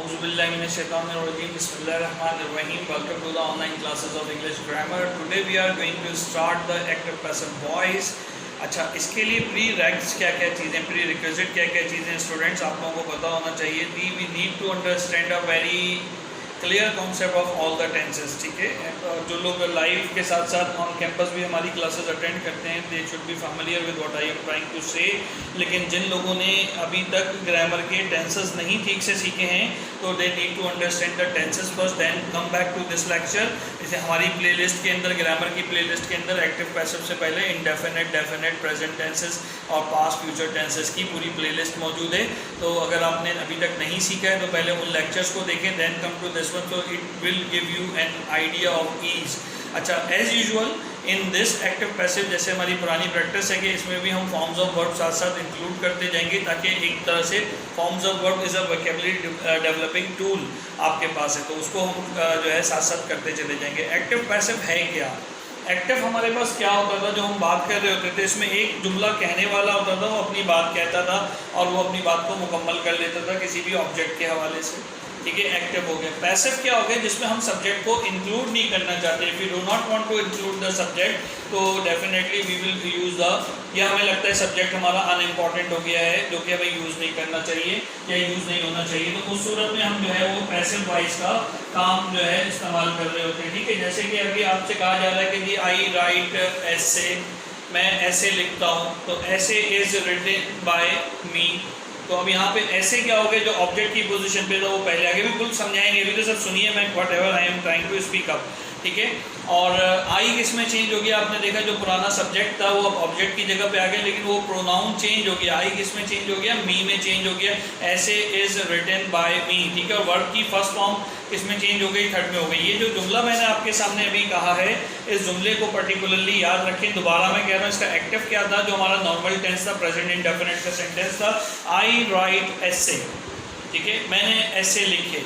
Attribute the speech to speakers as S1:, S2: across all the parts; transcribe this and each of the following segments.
S1: Auzubillahiminash-shaytanir-rajim. Bismillahir-rahmanir-rahim. Welcome to the online classes of English grammar. Today we are going to start the active passive voice. अच्छा, इसके लिए pre racks क्या क्या चीज़ें, pre requisite क्या क्या चीज़ें स्टूडेंट्स आप लोगों को पता होना चाहिए थी. We need to understand a very clear concept of all the tenses. ठीक है, जो लोग लाइव के साथ साथ ऑन कैंपस भी हमारी क्लासेस अटेंड करते हैं they should be familiar with what I am trying to say. लेकिन जिन लोगों ने अभी तक ग्रामर के टेंसेस नहीं ठीक से सीखे हैं तो they need to understand the tenses first, then come back to this lecture. जैसे हमारी प्लेलिस्ट के अंदर, ग्रामर की प्लेलिस्ट के अंदर एक्टिव पैसिव से पहले इंडेफिनिट, डेफिनिट, प्रेजेंट टेंसेस और पास्ट फ्यूचर टेंसेस की पूरी प्लेलिस्ट मौजूद है. तो अगर आपने अभी तक नहीं सीखा है तो पहले उन लेक्चर्स को देखें, then come to this one, so it will give you an idea of ease. अच्छा, as usual in this active passive जैसे हमारी पुरानी प्रैक्टिस है कि इसमें भी हम फॉर्म्स ऑफ वर्ब साथ साथ इंक्लूड करते जाएंगे ताकि एक तरह से forms of verb is a vocabulary developing tool आपके पास है, तो उसको हम जो है साथ साथ करते चले जाएंगे. एक्टिव पैसिव है क्या? एक्टिव हमारे पास क्या होता था, जो हम बात कर रहे होते थे इसमें एक जुमला कहने वाला होता था, वो अपनी बात कहता था और वो अपनी बात को मुकम्मल कर लेता था किसी भी ऑब्जेक्ट के हवाले से. ठीक है, एक्टिव हो गया. पैसिव क्या हो गया? जिसमें हम सब्जेक्ट को इंक्लूड नहीं करना चाहते. If you do not want to include the subject तो definitely we will use the, या हमें लगता है सब्जेक्ट हमारा अनइम्पॉर्टेंट हो गया है जो कि हमें यूज़ नहीं करना चाहिए या यूज़ नहीं होना चाहिए, तो उस सूरत में हम जो है वो पैसिव वॉइस का काम जो है इस्तेमाल कर रहे होते हैं. ठीक है, जैसे कि अभी आपसे कहा जा रहा है कि जी आई राइट ऐसे, मैं ऐसे लिखता हूँ, तो ऐसे इज़ रिटन बाय मी. तो अब यहाँ पे ऐसे क्या हो गया, जो ऑब्जेक्ट की पोजीशन पे था वो पहले आगे बिल्कुल समझाएंगे, अभी तो सब सुनिए, मैं whatever I am trying to speak up. ठीक है, और आई किस में चेंज हो गया? आपने देखा जो पुराना सब्जेक्ट था वो अब ऑब्जेक्ट की जगह पे आ गया, लेकिन वो प्रोनाउन चेंज हो गया. आई किस में चेंज हो गया? मी में चेंज हो गया. ऐसे इज रिटन बाय मी. ठीक है, और वर्ब की फर्स्ट फॉर्म किसमें चेंज हो गई? थर्ड में हो गई. ये जो जुमला मैंने आपके सामने अभी कहा है, इस जुमले को पर्टिकुलरली याद रखें. दोबारा मैं कह रहा हूँ, इसका एक्टिव क्या था? जो हमारा नॉर्मल टेंस था, प्रेजेंट इंडेफिनिट का सेंटेंस था, आई राइट ऐसे. ठीक है, मैंने ऐसे लिखे,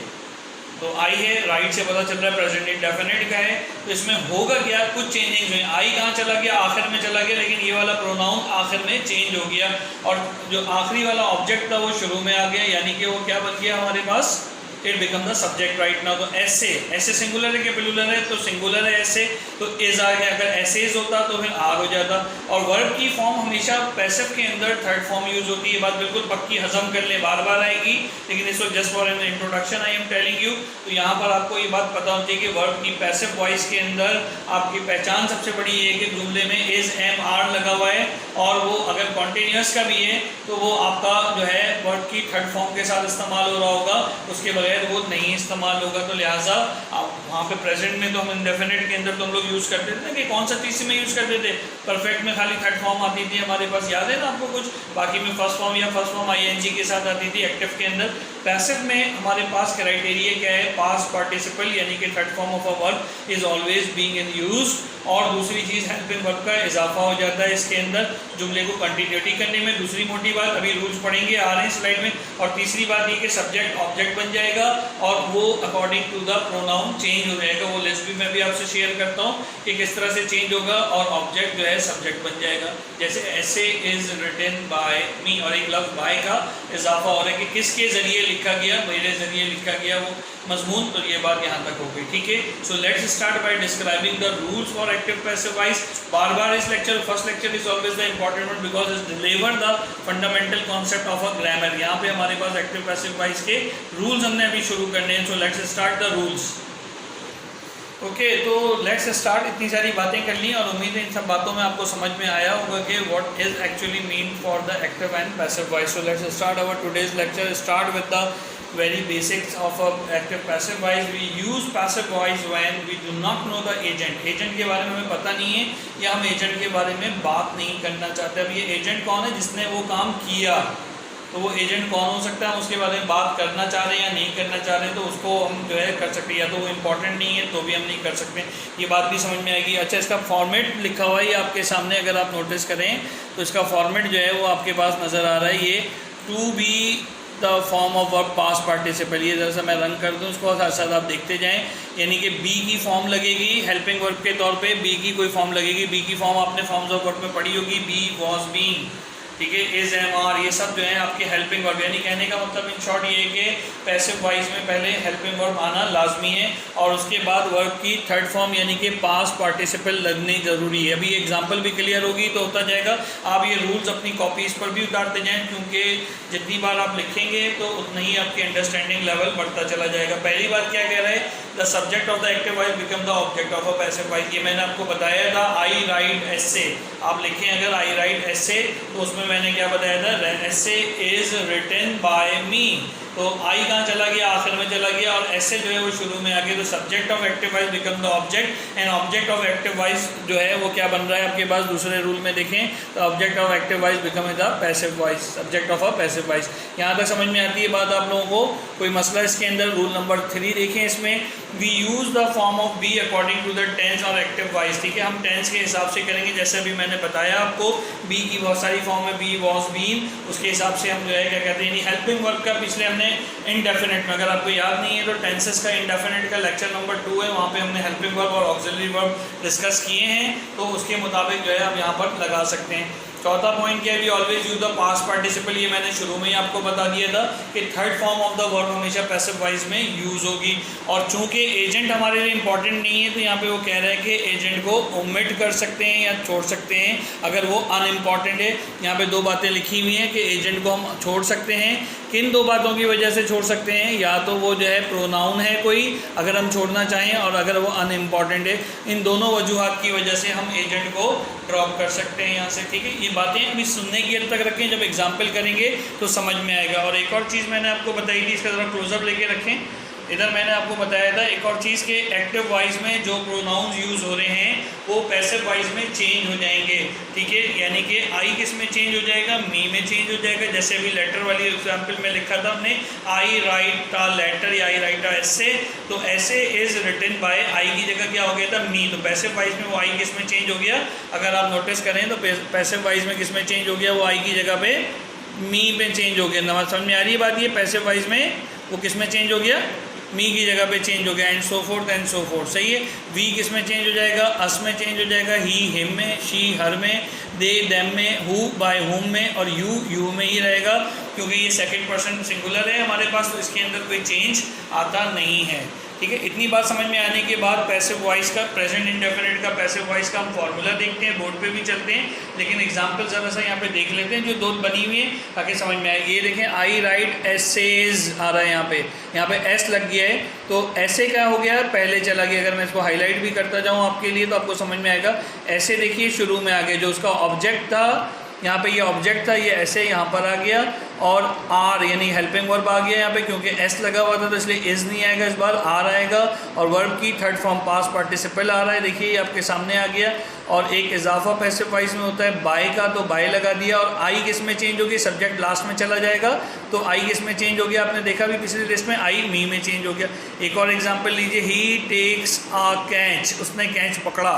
S1: तो आई है, राइट से पता चल रहा है प्रेजेंट इंडेफिनिट का है. तो इसमें होगा क्या? कुछ चेंजिंग हुई. आई कहाँ चला गया? आखिर में चला गया, लेकिन ये वाला प्रोनाउन आखिर में चेंज हो गया और जो आखिरी वाला ऑब्जेक्ट था वो शुरू में आ गया, यानी कि वो क्या बन गया हमारे पास? It become the subject right now. तो ऐसे, ऐसे सिंगुलर है कि प्लूरल है? तो सिंगुलर है ऐसे, तो इज आ गया. अगर ऐसे इज होता तो फिर आर हो जाता. और वर्ब की फॉर्म हमेशा पैसिव के अंदर थर्ड फॉर्म यूज होती है. बात बिल्कुल पक्की, हजम कर ले, बार बार आएगी, लेकिन इस वक्त just for an introduction I am telling you. तो यहाँ पर आपको ये बात पता होती है कि वर्ब की पैसिव वॉइस के अंदर आपकी पहचान सबसे बड़ी ये है कि जुमले में इज एम आर लगा हुआ है, और वो अगर कॉन्टिन्यूस का भी है तो वो आपका जो है वर्ब की थर्ड फॉर्म के साथ इस्तेमाल हो रहा होगा, उसके बगैर वो नहीं इस्तेमाल होगा. तो लिहाजा आप वहाँ पे प्रेजेंट में तो हम इंडेफिनिट के अंदर तो हम लोग यूज़ करते थे ना, कि कौन सा तीसरे में यूज़ करते थे? परफेक्ट में खाली थर्ड फॉर्म आती थी हमारे पास, याद है ना आपको कुछ? बाकी में फर्स्ट फॉर्म या फर्स्ट फॉर्म आईएनजी के साथ आती थी. एक्टिव के अंदर पैसिव में हमारे पास क्राइटेरिया क्या है? पास्ट पार्टिसिपल, यानी कि third form of a verb is always being in use. और दूसरी चीज़ हेल्पिंग वर्ब का इजाफा हो जाता है इसके अंदर जुमले को कंटिन्यूटी करने में. दूसरी मोटी बात, अभी रूल्स पढ़ेंगे, आ रहे हैं स्लाइड में. और तीसरी बात ये कि सब्जेक्ट ऑब्जेक्ट बन जाएगा और वो according to the pronoun change हो जाएगा. वो लिस्ट भी मैं भी आपसे शेयर करता हूँ कि किस तरह से चेंज होगा, और ऑब्जेक्ट जो है सब्जेक्ट बन जाएगा. जैसे ऐसे इज रिटन बाय मी, और एक लफ्ज बाय का इजाफा हो रहा है कि किसके ज़रिए लिखा गया? मेरे ज़रिए लिखा गया वो मजमून. तो ये बात यहाँ तक हो गई. ठीक है, so let's start by describing the rules for active passive voice. बार बार इस lecture, first lecture is always the important one because it deliver the fundamental concept of a grammar. यहाँ पे हमारे पास एक्टिव पैसिव वॉइस के rules हमने अभी शुरू करने हैं. So let's start the rules. Okay, तो लेट्स स्टार्ट. इतनी सारी बातें कर ली और उम्मीद है इन सब बातों में आपको समझ में आया होगा कि what is actually mean for the active and passive voice. So let's start our today's lecture. Start with the very basics of a active passive voice. We use passive voice when we do not know the agent. Agent के बारे में हमें पता नहीं है या हम agent के बारे में बात नहीं करना चाहते. अब ये एजेंट कौन है? जिसने वो काम किया. तो वो एजेंट कौन हो सकता है? हम उसके बारे में बात करना चाह रहे हैं या नहीं करना चाह रहे हैं, तो उसको हम जो है कर सकते हैं. या तो वो इम्पॉर्टेंट नहीं है तो भी हम नहीं कर सकते. ये बात भी समझ में आएगी. अच्छा, इसका फॉर्मेट लिखा हुआ है आपके सामने, अगर आप नोटिस करें तो इसका फॉर्मेट जो है वो आपके पास नज़र आ रहा है. ये to be the form of verb past participle. ये जैसा मैं रन कर दूँ उसको साथ साथ आप देखते जाएं. यानी कि बी की फॉर्म लगेगी हेल्पिंग वर्ब के तौर पे, बी की कोई फॉर्म लगेगी. बी की फॉर्म आपने फॉर्म्स ऑफ वर्ब में पढ़ी होगी, बी वॉज बीइंग. ठीक है। इज, एम, आर ये सब जो है आपके हेल्पिंग वर्ब, यानी कहने का मतलब इन शॉर्ट ये है कि पैसिव वॉइस में पहले हेल्पिंग वर्ब आना लाजमी है और उसके बाद वर्ब की थर्ड फॉर्म यानी कि पास्ट पार्टिसिपल लगनी ज़रूरी है। अभी एग्जांपल भी क्लियर होगी तो होता जाएगा। आप ये रूल्स अपनी कॉपीज़ पर भी उतारते जाएं, क्योंकि जितनी बार आप लिखेंगे तो उतना ही आपकी अंडरस्टैंडिंग लेवल बढ़ता चला जाएगा। पहली बार क्या कह रहा है, the subject of the active voice become the object of a passive voice. ये मैंने आपको बताया था, आई राइट एसे। आप लिखें अगर आई राइट एसे तो उसमें मैंने क्या बताया था, essay is written by me. तो आई कहाँ चला गया, आखिर में चला गया, और ऐसे जो है वो शुरू में आ गया। तो subject of active voice become the object, and object of active voice जो है वो क्या बन रहा है आपके पास दूसरे रूल में देखें तो object of active voice become the passive voice, subject of a passive voice. यहाँ तक समझ में आती है बात आप लोगों को? कोई मसला इसके अंदर? रूल नंबर 3 देखें, इसमें we use the form of be according to the tense और एक्टिव वॉइस। ठीक है, हम टेंस के हिसाब से करेंगे, जैसे अभी मैंने बताया आपको बी की बहुत सारी फॉर्म है, बी, वॉज, बीन, उसके हिसाब से हम जो है क्या कहते हैं, यानी हेल्पिंग वर्ब का पिछले हमने इंडेफिनेट में, अगर आपको याद नहीं है तो टेंसेस का इंडेफिनेट का लेक्चर नंबर 2 है, वहाँ पे हमने हेल्पिंग वर्ब और ऑक्सिलरी वर्ब डिस्कस किए हैं, तो उसके मुताबिक जो है आप यहाँ पर लगा सकते हैं। चौथा पॉइंट क्या है, we always use the past participle. ये मैंने शुरू में ही आपको बता दिया था कि third form of the verb हमेशा पैसिव वॉइस में यूज़ होगी। और चूंकि एजेंट हमारे लिए इंपॉर्टेंट नहीं है तो यहाँ पे वो कह रहा है कि एजेंट को ओमिट कर सकते हैं या छोड़ सकते हैं अगर वो अनइम्पॉर्टेंट है। यहाँ पे 2 बातें लिखी हुई हैं कि एजेंट को हम छोड़ सकते हैं। किन 2 बातों की वजह से छोड़ सकते हैं? या तो वो जो है प्रोनाउन है कोई, अगर हम छोड़ना चाहें, और अगर वो अनइम्पॉर्टेंट है। इन दोनों वजूहात की वजह से हम एजेंट को ड्रॉप कर सकते हैं यहाँ से। ठीक है, ये बातें अभी सुनने की हद तक रखें, जब एग्जाम्पल करेंगे तो समझ में आएगा। और एक और चीज़ मैंने आपको बताई थी, इसका ज़रा क्लोजअप लेके रखें। इधर मैंने आपको बताया था एक और चीज़ के एक्टिव वॉइस में जो प्रोनाउंस यूज़ हो रहे हैं वो पैसिव वॉइस में चेंज हो जाएंगे। ठीक है, यानी कि आई किस में चेंज हो जाएगा, मी में चेंज हो जाएगा। जैसे अभी लेटर वाली एग्जाम्पल में लिखा था हमने, आई राइट अ लेटर या आई राइट अ एसे, तो ऐसे इज रिटन बाय, आई की जगह क्या हो गया था, मी। तो पैसिव वॉइस में वो आई किस में चेंज हो गया, अगर आप नोटिस करें तो पैसिव वॉइस में किस में चेंज हो गया, वो आई की जगह पे मी पे चेंज हो गया। नमस्कार, समझ में आ रही है बात? ये पैसिव वॉइस में वो किस में चेंज हो गया, मी की जगह पे चेंज हो गया, and so fourth and so fourth. सही है। वी किस में चेंज हो जाएगा, अस में चेंज हो जाएगा, ही हिम में, शी हर में, दे देम में, हु बाय हुम में, और यू में ही रहेगा, क्योंकि ये सेकंड पर्सन सिंगुलर है हमारे पास, तो इसके अंदर कोई चेंज आता नहीं है। ठीक है, इतनी बात समझ में आने के बाद पैसिव वॉइस का, प्रेजेंट इंडेफिनिट का पैसिव वॉइस का हम फॉर्मूला देखते हैं, बोर्ड पे भी चलते हैं, लेकिन एग्जांपल ज़रा सा यहाँ पे देख लेते हैं जो 2 बनी हुई है ताकि समझ में आए। ये देखें, आई राइट एसेज आ रहा है, यहाँ पे एस लग गया है, तो ऐसे क्या हो गया, पहले चला गया। अगर मैं इसको हाईलाइट भी करता जाऊँ आपके लिए तो आपको समझ में आएगा। ऐसे देखिए शुरू में आ गया, जो उसका ऑब्जेक्ट था, यहाँ पे ये ऑब्जेक्ट था, ये ऐसे यहाँ पर आ गया, और आर यानी हेल्पिंग वर्ब आ गया यहाँ पे, क्योंकि एस लगा हुआ था तो इसलिए इज़ नहीं आएगा, इस बार आर आएगा, और वर्ब की थर्ड फॉर्म पास्ट पार्टिसिपल आ रहा है, देखिए ये आपके सामने आ गया। और एक इजाफा पैसिव वॉइस में होता है बाय का, तो बाय लगा दिया, और आई किस में चेंज होगी, सब्जेक्ट लास्ट में चला जाएगा, तो आई किस में चेंज हो गया, आपने देखा भी पिछली लिस्ट में, आई मी में चेंज हो गया। एक और एग्जाम्पल लीजिए, ही टेक्स अ कैच, उसने कैच पकड़ा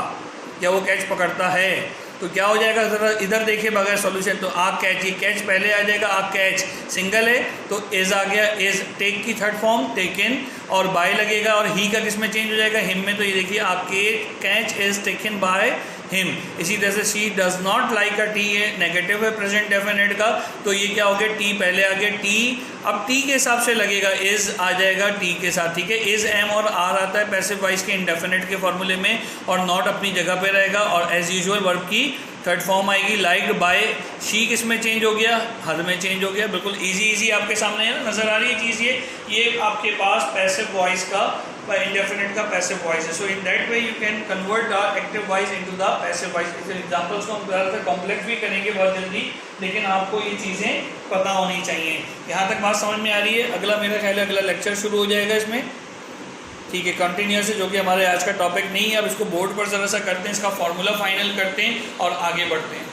S1: या वो कैच पकड़ता है, तो क्या हो जाएगा, ज़रा इधर देखिए बगैर सॉल्यूशन, तो आ कैच, ये कैच पहले आ जाएगा, आ कैच सिंगल है तो इज़ आ गया, इज़ टेक की थर्ड फॉर्म टेकन, और बाय लगेगा, और ही का किस में चेंज हो जाएगा, हिम में, तो ये देखिए a catch is taken by him. इसी तरह से she does not like a tea है, नेगेटिव है प्रेजेंट डेफिनेट का, तो ये क्या हो गया, टी पहले आ गया, टी, अब टी के हिसाब से लगेगा, इज़ आ जाएगा टी के साथ। ठीक है, इज़, एम और आर आता है पैसिव वॉइस के इंडेफिनेट के फॉर्मूले में, और नॉट अपनी जगह पे रहेगा, और एज यूजुअल वर्ब की थर्ड फॉर्म आएगी, लाइक्ड बाय, शी किस में चेंज हो गया, हर में चेंज हो गया। बिल्कुल इजी आपके सामने है, नजर आ रही है चीज़। ये आपके पास पैसिव वॉइस का इंडेफिनिट का पैसिव वॉइस है। So in that way you can convert the active voice into the passive voice. इस एग्जांपल्स को हम ज़्यादातर कॉम्प्लेक्स भी करेंगे बहुत जल्दी, लेकिन आपको ये चीज़ें पता होनी चाहिए। यहाँ तक बात समझ में आ रही है? अगला मेरा ख्याल है अगला लेक्चर शुरू हो जाएगा इसमें, ठीक है, कंटिन्यूस है, जो कि हमारे आज का टॉपिक नहीं है। अब इसको बोर्ड पर ज़रा सा करते हैं, इसका फॉर्मूला फाइनल करते हैं और आगे बढ़ते हैं।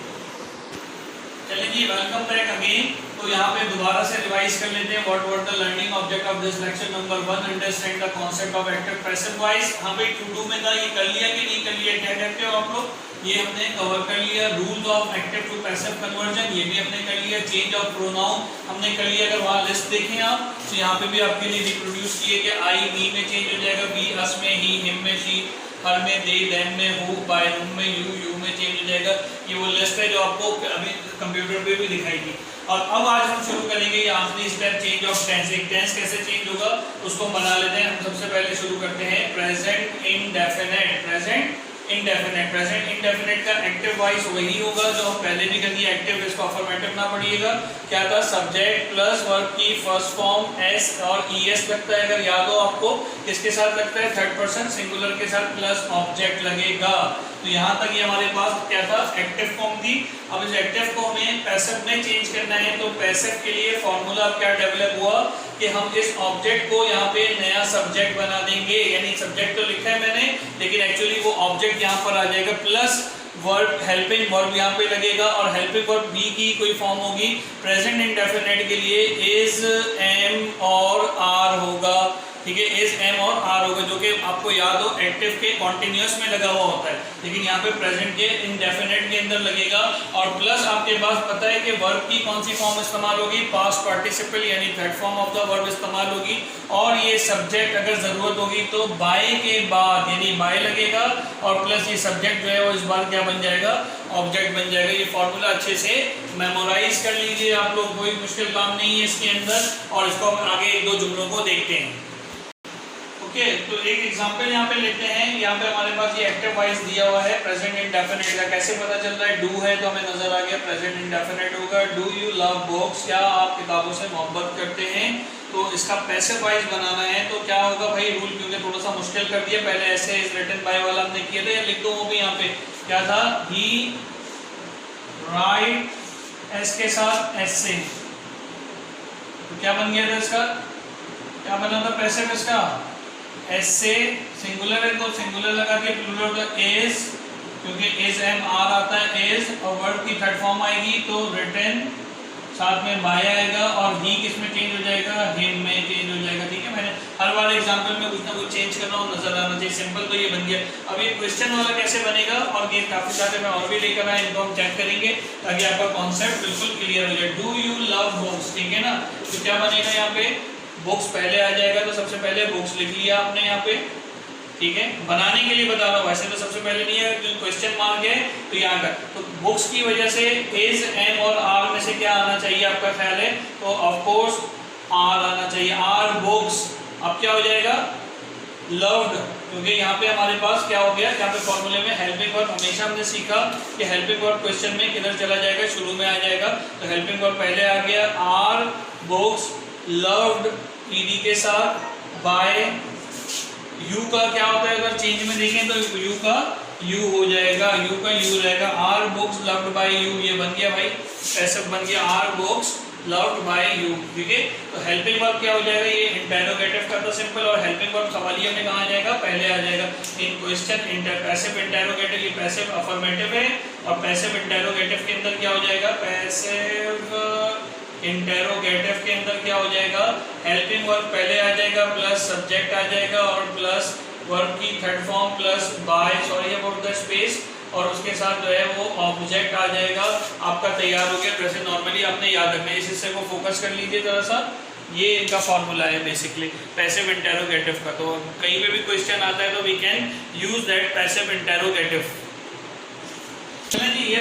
S1: चलिए जी, वेलकम बैक अगेन। तो यहाँ पे दोबारा से रिवाइज कर लेते हैं, what were the learning object of this lecture number 1, understand the concept of active passive voice. यहाँ पे टू डू में था, ये कर लिया कि नहीं कर लिया, क्या कहते हो आप लोग? ये हमने कवर कर लिया। Rules of active to passive conversion, ये भी हमने कर लिया। चेंज ऑफ प्रोनाउन हमने कर लिया। अगर वहाँ लिस्ट देखें आप तो यहाँ पे भी आपके लिए रिप्रोड्यूस किए कि आई मी में चेंज हो जाएगा, बी अस में, ही हिम में, शी हर में, दे, देम में, हु, बाय, हुम में, यू में चेंज हो जाएगा। ये वो लिस्ट है जो आपको अभी कंप्यूटर पे भी दिखाएगी। और अब आज हम शुरू करेंगे ये आखिरी स्टेप, चेंज ऑफ टेंस। एक टेंस कैसे चेंज होगा उसको हम बना लेते हैं। हम सबसे पहले शुरू करते हैं present indefinite. Present indefinite, present indefinite का एक्टिव वॉइस वही होगा जो हम पहले भी कर दिए एक्टिव, इसको अफर्मेटिव ना पढ़िएगा। क्या था, सब्जेक्ट प्लस वर्ब की फर्स्ट फॉर्म एस और ईएस लगता है, अगर याद हो आपको। किसके साथ लगता है, थर्ड पर्सन सिंगुलर के साथ प्लस ऑब्जेक्ट लगेगा। तो यहाँ तक ये हमारे पास क्या था, एक्टिव फॉर्म थी। अब इस एक्टिव को हमें पैसिव में चेंज करना है। तो पैसिव के लिए फॉर्मूला क्या डेवलप हुआ कि हम इस ऑब्जेक्ट को यहाँ पे नया सब्जेक्ट बना देंगे। यानी सब्जेक्ट तो लिखा है मैंने, लेकिन एक्चुअली वो ऑब्जेक्ट यहाँ पर आ जाएगा, प्लस वर्ब, हेल्पिंग वर्ब यहाँ पे लगेगा। और हेल्पिंग वर्ब बी की कोई फॉर्म होगी प्रेजेंट इंडेफिनिट के लिए इज, एम और आर होगा। ठीक है, इज, एम और आर होगा, जो कि आपको याद हो एक्टिव के कॉन्टिन्यूअस में लगा हुआ होता है, लेकिन यहाँ पे प्रेजेंट के इंडेफिनिट के अंदर लगेगा। और प्लस आपके पास पता है कि वर्ब की कौन सी फॉर्म इस्तेमाल होगी, पास्ट पार्टिसिपल यानी third form of the verb इस्तेमाल होगी। और ये सब्जेक्ट अगर जरूरत होगी तो बाय के बाद यानी बाय लगेगा, और प्लस ये सब्जेक्ट जो है वो इस बार क्या बन जाएगा, ऑब्जेक्ट बन जाएगा। ये फॉर्मूला अच्छे से मेमोराइज कर लीजिए आप लोग, कोई मुश्किल काम नहीं है इसके अंदर। और इसको हम आगे एक दो जुमलों को देखते हैं। ओके, तो एक एग्जांपल यहाँ पे लेते हैं। यहाँ पे हमारे पास ये एक्टिव वॉइस दिया हुआ है प्रेजेंट इंडेफिनिट का। कैसे पता चल रहा है, डू है तो हमें नजर आ गया प्रेजेंट इंडेफिनिट होगा। डू यू लव बुक्स, क्या आप किताबों से मोहब्बत करते हैं। तो इसका पैसिव वॉइस बनाना है तो क्या होगा भाई, रूल क्योंकि थोड़ा सा मुश्किल कर दिया, पहले ऐसे इज रिटन बाय वाला हमने किया था, लिख दो वो भी यहाँ पे। क्या था, ही राइट एस के साथ एस से, तो क्या बन गया था इसका, क्या बना था पैसिव इसका, एस से सिंगुलर है तो सिंगुलर लगा के प्लूरल होगा एज, क्योंकि एज एम आर आता है एज, और वर्ब की थर्ड फॉर्म आएगी तो रिटन, साथ में बाय आएगा, और ही किस में चेंज हो जाएगा, हिम में चेंज हो जाएगा। ठीक है, मैंने हर बार एग्जांपल में कुछ ना कुछ चेंज करना हो, नजर आना चाहिए। सिंपल तो ये बन गया। अब ये क्वेश्चन वाला कैसे बनेगा, और ये काफी सारे मैं और भी लेकर आया, इनको हम चेक करेंगे ताकि आपका कॉन्सेप्ट बिल्कुल क्लियर हो जाए। डू यू लव बुक्स, ठीक है ना, तो क्या बनेगा यहाँ पे, बुक्स पहले आ जाएगा, तो सबसे पहले बुक्स लिख लिया आपने यहाँ पे। ठीक है, बनाने के लिए बता रहा हूँ, वैसे तो सबसे पहले नहीं है, क्वेश्चन मांग है तो यहाँ का। तो बुक्स की वजह से इज, एम और आर में से क्या आना चाहिए आपका ख्याल है, तो ऑफ कोर्स आर आना चाहिए, आर बुक्स। अब क्या हो जाएगा, लव्ड, क्योंकि यहाँ पे हमारे पास क्या हो गया, यहाँ पे फॉर्मूले में हेल्पिंग वर्ब हमेशा हमने सीखा कि हेल्पिंग वर्ब क्वेश्चन में किधर चला जाएगा, शुरू में आ जाएगा। तो हेल्पिंग वर्ब पहले आ गया, आर बुक्स लव्ड ईडी के साथ, बाय, यू का क्या होता है, अगर चेंज में देखें तो यू का यू हो जाएगा, यू का यू रहेगा, are books loved by you, ये बन गया भाई पैसिव बन गया, are books loved by you. ठीक है, तो हेल्पिंग वर्ब क्या हो जाएगा, ये इंटेरोगेटिव का तो सिंपल, और हेल्पिंग वर्ब सवालिया में कहाँ आ जाएगा, पहले आ जाएगा। इन क्वेश्चन पैसिव इंटेरोगेटिव, ये पैसिव अफर्मेटिव है, और पैसिव इंटेरोगेटिव के अंदर क्या हो जाएगा, पैसिव इंटेरोगेटिव के अंदर क्या हो जाएगा, हेल्पिंग वर्ब पहले आ जाएगा, प्लस सब्जेक्ट आ जाएगा, और प्लस वर्ब की third form plus by, sorry about the space, और उसके साथ जो है वो ऑब्जेक्ट आ जाएगा। आपका तैयार हो गया। वैसे नॉर्मली आपने याद रखना है, इस हिस्से को फोकस कर लीजिए जरा सा। ये इनका फॉर्मूला है बेसिकली पैसिव इंटेरोगेटिव का। तो कहीं पे भी क्वेश्चन आता है तो we can use that passive interrogative. चलिए जी,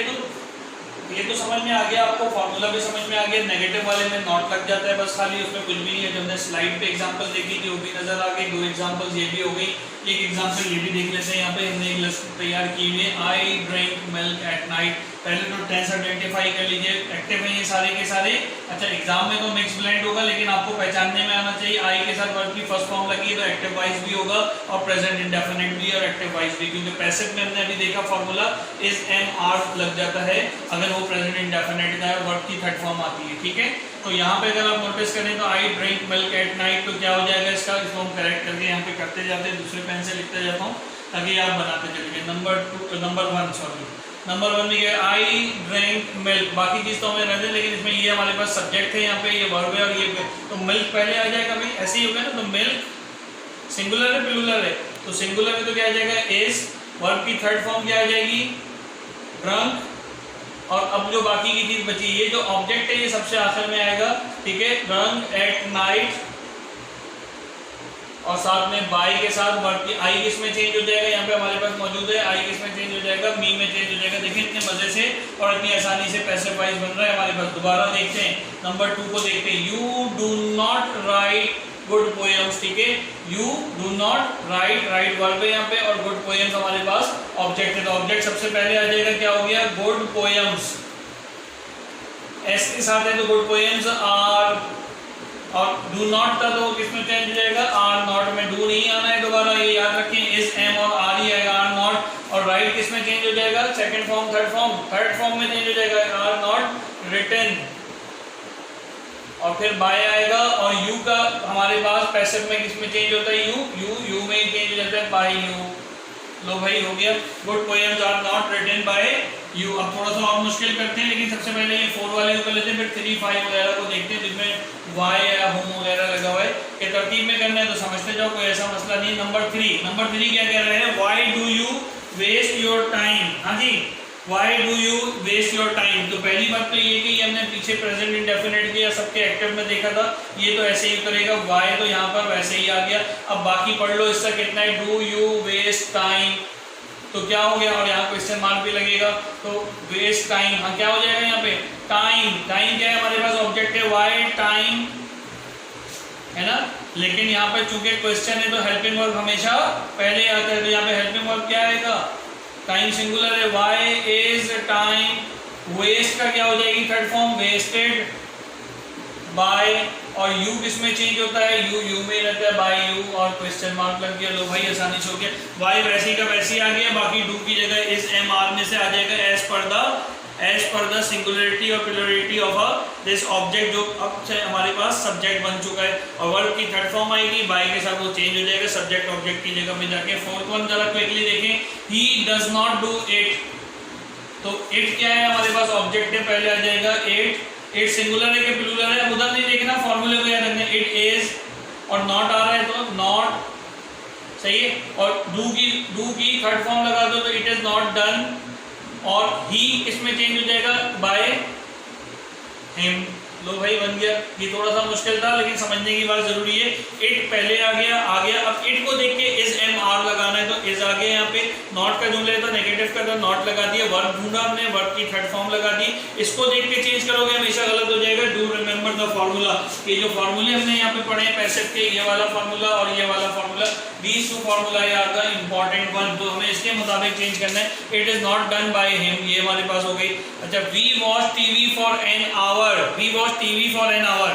S1: ये तो समझ में आ गया आपको, फॉर्मूला भी समझ में आ गया। नेगेटिव वाले में नॉट लग जाता है बस खाली, उसमें कुछ भी नहीं है। जब हमने स्लाइड पे एग्जांपल देखी थी वो भी नजर आ गई, दो एग्जांपल्स ये भी हो गई। एक एग्जांपल ये भी देख लेते हैं। यहाँ पे हमने एक लिस्ट तैयार की हुई है, I drink milk at night. पहले तो टेंस आइडेंटिफाई कर लीजिए, एक्टिव है ये सारे के सारे। अच्छा, एग्जाम में तो मिक्स ब्लेंड होगा, लेकिन आपको पहचानने में आना चाहिए। आई के साथ वर्ब की फर्स्ट फॉर्म लगी है तो एक्टिव वॉइस भी होगा, और प्रेजेंट इंडेफिनिट भी और एक्टिव वॉइस भी, क्योंकि पैसिव में हमने अभी देखा फॉर्मूला इज, एम, आर लग जाता है अगर वो प्रेजेंट इंडेफिनिट का वर्ब की थर्ड फॉर्म आती है। ठीक है, तो यहाँ पे अगर आप नोटिस करें तो I drink milk at night, तो क्या हो जाएगा इसका, इसको हम करेक्ट करके यहाँ पे करते जाते हैं, दूसरे पेन से लिखते जाता हूँ ताकि आप बनाते चलिए। नंबर वन में क्या, आई ड्रिंक मिल्क, बाकी चीज तो हमें रहने, लेकिन इसमें ये हमारे पास सब्जेक्ट है, यहाँ पे ये वर्ब है, और ये तो मिल्क पहले आ जाएगा भाई, ऐसे ही हो गया ना। तो मिल्क सिंगुलर है प्लूरल है, तो सिंगुलर में तो क्या आ जाएगा, इज, वर्ब की थर्ड फॉर्म क्या आ जाएगी, ड्रंक, और अब जो बाकी की चीज बची, ये जो ऑब्जेक्ट है ये सबसे आखिर में आएगा। ठीक है, ड्रंक एट नाइट, और साथ में बाय के साथ वर्ब की आई किस में चेंज हो जाएगा, यहाँ पे हमारे पास मौजूद है आई किस में चेंज हो जाएगा, मी में चेंज हो जाएगा। देखिए इतने मजे से और इतनी आसानी से पैसिव वॉइस बन रहा है हमारे पास। दोबारा देखते हैं नंबर 2 को देखते हैं। You do not right good poems, ठीक है, you do not right, right verb है यहाँ पे और गुड पोएम्स हमारे पास ऑब्जेक्ट है। तो ऑब्जेक्ट सबसे पहले आ जाएगा, क्या हो गया, गुड पोएम्स, एस के साथ है तो गुड पोएम्स आर, और डू नॉट था तो किसमें चेंज हो जाएगा, आर नॉट में। डू नहीं आना है दोबारा, ये याद रखें, इस एम और आर ही आएगा, आर नॉट। और राइट किसमें चेंज हो जाएगा, second form third form, third form में चेंज हो जाएगा, आर नॉट रिटन। और फिर बाय आएगा और यू का हमारे पास पैसिव में किसमें चेंज होता है, यू में ही चेंज हो जाता है, बाय यू। लो भाई हो गया, good poems are not written by you. अब थोड़ा सा और मुश्किल करते हैं, लेकिन सबसे पहले ये 4 वाले को कर लेते हैं, फिर 3, 5 वगैरह को देखते हैं जिसमें वाई या होम वगैरह लगा हुआ है। कि तरतीब में करना है तो समझते जाओ, कोई ऐसा मसला नहीं। नंबर 3 क्या कह रहे हैं, why do you waste your time. हाँ जी, why do you waste your time. तो पहली बात तो ये कि हमने पीछे प्रेजेंट इंडेफिनिट किया सबके एक्टिव में देखा था, ये तो ऐसे ही करेगा, व्हाई तो यहाँ पर वैसे ही आ गया। अब बाकी पढ़ लो, इसका कितना है, डू यू वेस्ट टाइम, तो क्या हो गया, और यहाँ क्वेश्चन मार्क भी लगेगा, तो वेस्ट टाइम, हाँ क्या हो जाएगा यहाँ पे, टाइम। टाइम क्या है हमारे पास, ऑब्जेक्ट है, व्हाई टाइम, है ना। लेकिन यहाँ पे चूंकि क्वेश्चन है तो हेल्पिंग वर्ब हमेशा पहले आता है, तो यहाँ पे हेल्पिंग वर्ब क्या आएगा, टाइम सिंगुलर है, व्हाई इज टाइम। वेस्ट का क्या हो जाएगी थर्ड फॉर्म, वेस्टेड बाय। और यू किसमें चेंज होता है, यू में रहता है, बाय यू, और क्वेश्चन मार्क लग गया। लो भाई आसानी से हो गया, वाई वैसी का वैसी आ गया, बाकी डू की जगह इस एम आर में से आ जाएगा एज पर द सिंगुलरिटी और प्लुरलिटी ऑफ दिस ऑब्जेक्ट, जो अब से हमारे पास सब्जेक्ट बन चुका है। और वर्ब की थर्ड फॉर्म आएगी, बाय के साथ वो चेंज हो जाएगा सब्जेक्ट ऑब्जेक्ट की जगह में जाके। फोर्थ वन जरा क्विकली देखें, he does not do it. तो इट क्या है हमारे पास, ऑब्जेक्ट है, पहले आ जाएगा इट। इट सिंगुलर है कि प्लूरल है, उधर नहीं देखना, फॉर्मूले को याद रखना, इट इज। और नॉट आ रहा है तो नॉट, सही है। और डू की थर्ड फॉर्म लगा दो तो इट इज नॉट डन। और ही इसमें चेंज हो जाएगा बाय हिम। लो भाई बन गया, ये थोड़ा सा मुश्किल था लेकिन समझने की बात जरूरी है। इट पहले आ गया। अब इट को देख के इज एम आर लगाना है तो इज आ गया यहाँ पे। नॉट का जुमले था नेगेटिव का, तो नॉट लगा दिया। वर्ब ढूंढा हमने, वर्ब की थर्ड फॉर्म लगा दी। इसको देख के चेंज करोगे हमेशा गलत हो जाएगा। डू रिमेंबर द फॉर्मूला, ये जो फॉर्मूले हमने यहाँ पे पढ़े हैं पैसिव के, ये वाला फॉर्मूला और ये वाला formula, these two formula are the important one, तो हमें इसके मुताबिक चेंज करना है। It is not done by him, ये हमारे पास हो गई। अच्छा, we watch TV for an hour, we watch TV for an hour,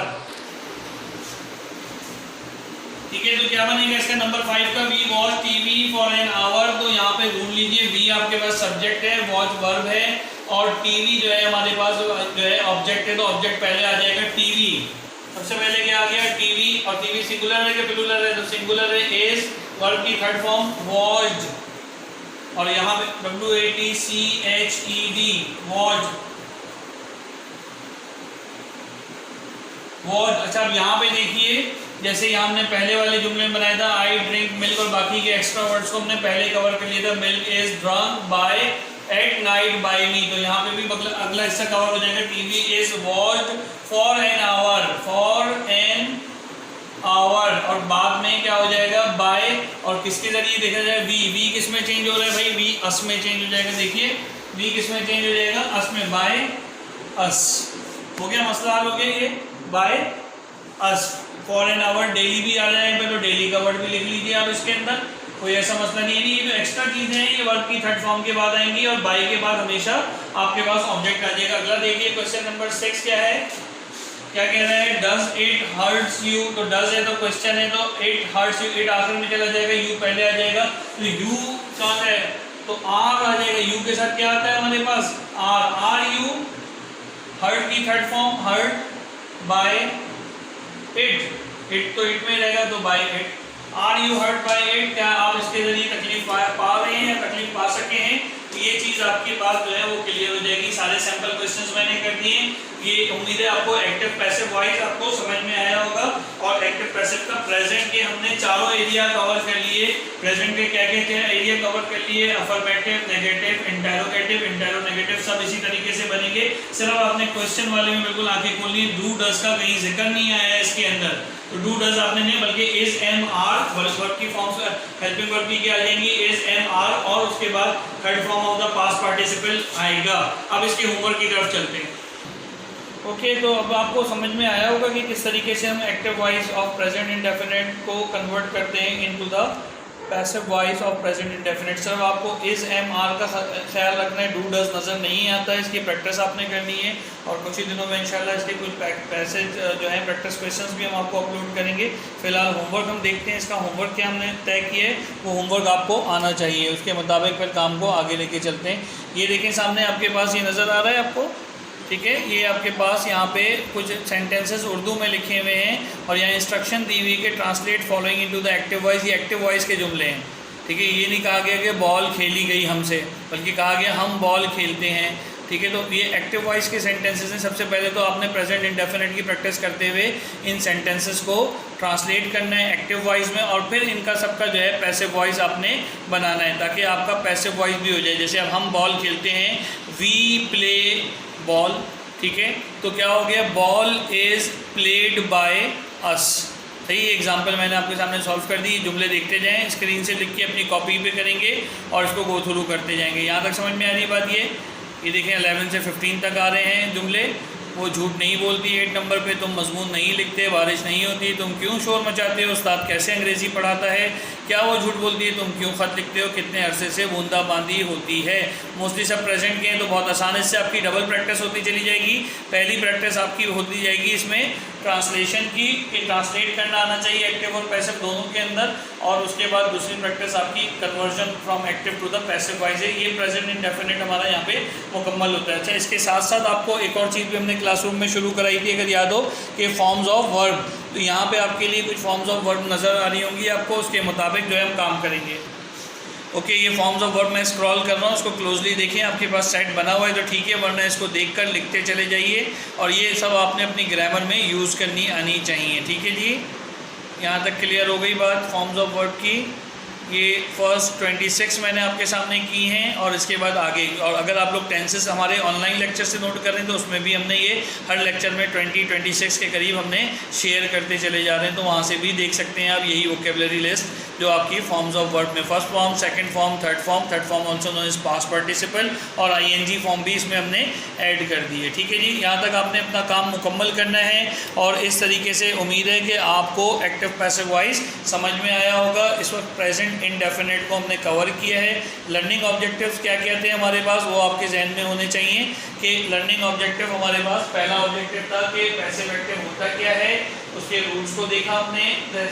S1: ठीक है। तो क्या बनेगा इसका नंबर 5 का, we watch TV for an hour. तो यहाँ पे ढूंढ लीजिए, वी आपके पास सब्जेक्ट है, वॉच वर्ब है, और टीवी जो है हमारे पास जो है ऑब्जेक्ट है, तो ऑब्जेक्ट पहले आ जाएगा टीवी। सबसे पहले क्या आ गया, टीवी। और टीवी सिंगुलर है कि प्लूरल है, तो सिंगुलर है, इज। वर्ब की थर्ड फॉर्म वॉच्ड, और यहाँ पे WATCHED, वॉच्ड, वॉच। अच्छा, अब यहाँ पे देखिए, जैसे यहाँ हमने पहले वाले जुमले में बनाया था, आई ड्रिंक मिल्क, और बाकी के एक्स्ट्रा वर्ड्स को हमने पहले कवर कर लिया था। Milk is drunk by at night by me, तो यहाँ पे भी अगला हिस्सा कवर हो जाएगा। TV is watched for an hour, for an hour, और बाद में क्या हो जाएगा, बाय। और किसके जरिए देखा जाए, वी किस में चेंज हो रहा है भाई, वी अस में चेंज हो जाएगा। देखिए वी किस में चेंज हो जाएगा, अस में, बाय अस। हो गया मसला हल, हो गया ये, by us. For an our daily भी आ जाएगा, तो डेली का वर्ड भी लिख लीजिए आप इसके अंदर, कोई ऐसा मसला नहीं है। ये जो एक्स्ट्रा चीजें हैं ये वर्ब की थर्ड फॉर्म के बाद आएंगी, और बाय के बाद हमेशा आपके पास ऑब्जेक्ट आ जाएगा। अगला देखिए क्वेश्चन नंबर 6 क्या है, क्या कह रहा है, डज इट हर्ट्स यू। तो डज है तो क्वेश्चन है, तो इट हर्ट्स यू, इट आखिर में चला जाएगा, यू पहले आ जाएगा। तो यू कौन है, तो आर आ जाएगा। यू के साथ क्या आता है हमारे पास, आर। आर यू, हर्ट की third form, hurt by it. It तो इट में रहेगा, तो by it. Are you hurt by it, क्या आप इसके जरिए तकलीफ पा रहे हैं या तकलीफ पा सके हैं, तो ये चीज आपके पास जो है वो क्लियर हो जाएगी। सारे सैंपल क्वेश्चंस मैंने कर दिए। ये उम्मीद है आपको एक्टिव पैसिव वॉइस आपको समझ में आया होगा। और एक्टिव पैसिव का प्रेजेंट के हमने चारों एरिया कवर कर लिए। प्रेजेंट के क्या क्या क्या एरिया कवर कर लिए, अफर्मेटिव, नेगेटिव, इंटेरोगेटिव, इंटेरोनेगेटिव, सब इसी तरीके से बनेंगे। सिर्फ आपने क्वेश्चन वाले में बिल्कुल आंखें खोलनी, डू डज का कहीं जिक्र नहीं आया है इसके अंदर। तो डू डज आपने नहीं बल्कि इज एम आर वर्ब की फॉर्म हेल्पिंग वर्ब की क्या आ जाएंगी, इज एम आर, और उसके बाद third form of the past participle आएगा। अब इसके होमवर्क की तरफ चलते हैं। ओके तो अब आपको समझ में आया होगा कि किस तरीके से हम active voice of present indefinite को कन्वर्ट करते हैं into the passive voice of present indefinite. Sir आपको इज एम आर का ख्याल रखना है, डू डज नज़र नहीं आता है, इसकी प्रैक्टिस आपने करनी है और कुछ ही दिनों में इंशाल्लाह इसके कुछ पैसेज जो है प्रैक्टिस क्वेश्चंस भी हम आपको अपलोड करेंगे। फिलहाल होमवर्क हम देखते हैं, इसका होमवर्क क्या हमने तय किया है, वो होमवर्क आपको आना चाहिए, उसके मुताबिक फिर काम को आगे लेके चलते हैं। ये देखें सामने आपके पास ये नज़र आ रहा है आपको, ठीक है, ये आपके पास यहाँ पे कुछ सेंटेंसेस उर्दू में लिखे हुए हैं और यहाँ इंस्ट्रक्शन दी हुई कि translate following into the active voice. ये एक्टिव वॉइस के जुमले हैं, ठीक है, ये नहीं कहा गया कि बॉल खेली गई हमसे, बल्कि कहा गया हम बॉल खेलते हैं, ठीक है। तो ये एक्टिव वॉइस के सेंटेंसेस हैं। सबसे पहले तो आपने प्रेजेंट इंडेफिनिट की प्रैक्टिस करते हुए इन सेंटेंसेस को ट्रांसलेट करना है एक्टिव वॉइस में, और फिर इनका सबका जो है पैसिव वॉइस आपने बनाना है ताकि आपका पैसिव वॉइस भी हो जाए। जैसे अब हम बॉल खेलते हैं, वी प्ले बॉल, ठीक है, तो क्या हो गया, ball is played by us. सही एग्जाम्पल मैंने आपके सामने सॉल्व कर दी। जुमले देखते जाएं, स्क्रीन से लिख के अपनी कॉपी पे करेंगे और इसको गो थ्रू करते जाएंगे। यहाँ तक समझ में आ रही बात ये देखें 11 से 15 तक आ रहे हैं जुमले। वो झूठ नहीं बोलती 8 नंबर पे, तुम मजमून नहीं लिखते, बारिश नहीं होती, तुम क्यों शोर मचाते हो, उस्ताद कैसे अंग्रेज़ी पढ़ाता है, क्या वो झूठ बोलती है, तुम क्यों ख़त लिखते हो, कितने अरसे से बूंदाबांदी होती है। मोस्टली सब प्रेजेंट के हैं तो बहुत आसानी से आपकी डबल प्रैक्टिस होती चली जाएगी। पहली प्रैक्टिस आपकी होती जाएगी इसमें ट्रांसलेशन की, कि ट्रांसलेट करना आना चाहिए एक्टिव और पैसिव दोनों के अंदर, और उसके बाद दूसरी प्रैक्टिस आपकी conversion from active to the passive voice है। ये प्रेजेंट इंडेफिनिट हमारा यहाँ पे मुकम्मल होता है। अच्छा, इसके साथ साथ आपको एक और चीज़ भी हमने क्लासरूम में शुरू कराई थी, अगर याद हो, कि फॉर्म्स ऑफ वर्ब। तो यहाँ पे आपके लिए कुछ फॉर्म्स ऑफ वर्ब नज़र आ रही होंगी आपको, उसके मुताबिक जो है हम काम करेंगे। ओके, ये फॉर्म्स ऑफ वर्ब मैं स्क्रॉल कर रहा हूँ, इसको क्लोजली देखें, आपके पास सेट बना हुआ है तो ठीक है, वरना इसको देखकर लिखते चले जाइए और ये सब आपने अपनी ग्रामर में यूज़ करनी आनी चाहिए, ठीक है जी। यहाँ तक क्लियर हो गई बात फॉर्म्स ऑफ वर्ब की। ये फर्स्ट 26 मैंने आपके सामने की हैं और इसके बाद आगे, और अगर आप लोग टेंसेस हमारे ऑनलाइन लेक्चर से नोट कर रहे हैं तो उसमें भी हमने ये हर लेक्चर में 26 के करीब हमने शेयर करते चले जा रहे हैं, तो वहाँ से भी देख सकते हैं आप यही वोकेबलरी लिस्ट जो आपकी फॉर्म्स ऑफ वर्ब में first form, second form, third form also known as past participle, और आईएनजी फॉर्म भी इसमें हमने ऐड कर दी है, ठीक है जी। यहाँ तक आपने अपना काम मुकम्मल करना है और इस तरीके से उम्मीद है कि आपको एक्टिव पैसिव वॉइस समझ में आया होगा। इस वक्त प्रेजेंट इंडेफिनिट को हमने कवर किया है। लर्निंग ऑब्जेक्टिव्स क्या क्या थे हमारे पास, वो आपके जहन में होने चाहिए कि लर्निंग ऑब्जेक्टिव हमारे पास पहला ऑब्जेक्टिव था कि पैसिव एक्टिव होता क्या है, उसके रूल्स को देखा हमने।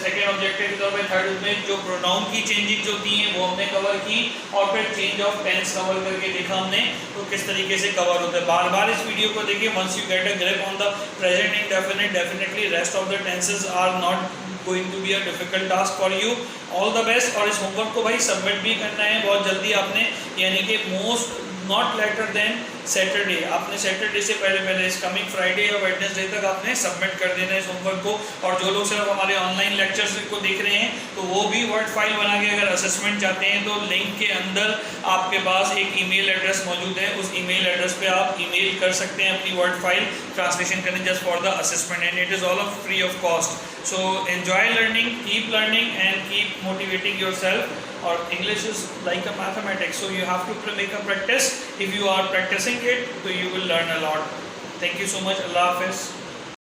S1: सेकंड ऑब्जेक्टिव के तौर पे थर्ड में जो प्रोनाउन की चेंजिंग जो होती हैं वो हमने कवर की, और फिर चेंज ऑफ टेंस कवर करके देखा हमने तो किस तरीके से कवर होता है। बार बार इस वीडियो को देखिए, once you get a grip on the present indefinite, definitely rest of the tenses are not going to be a difficult task for you. All the best. और इस होमवर्क को भाई सबमिट भी करना है बहुत जल्दी आपने, यानी कि most not later than Saturday, आपने सैटरडे से पहले इस कमिंग फ्राइडे या वेडनेसडे तक आपने सबमिट कर देना है इस होमवर्क को। और जो लोग सिर्फ हमारे ऑनलाइन लेक्चर्स को देख रहे हैं तो वो भी वर्ड फाइल बना के अगर असेसमेंट चाहते हैं तो लिंक के अंदर आपके पास एक ईमेल एड्रेस मौजूद है, उस ईमेल एड्रेस पे आप ईमेल कर सकते हैं अपनी वर्ड फाइल ट्रांसलेशन करने just for the assessment, and it is all of free of cost. So enjoy learning, keep learning and keep motivating yourself. Or English is like a mathematics, so you have to make a practice. If you are practicing it, so you will learn a lot. Thank you so much. Allah Hafiz.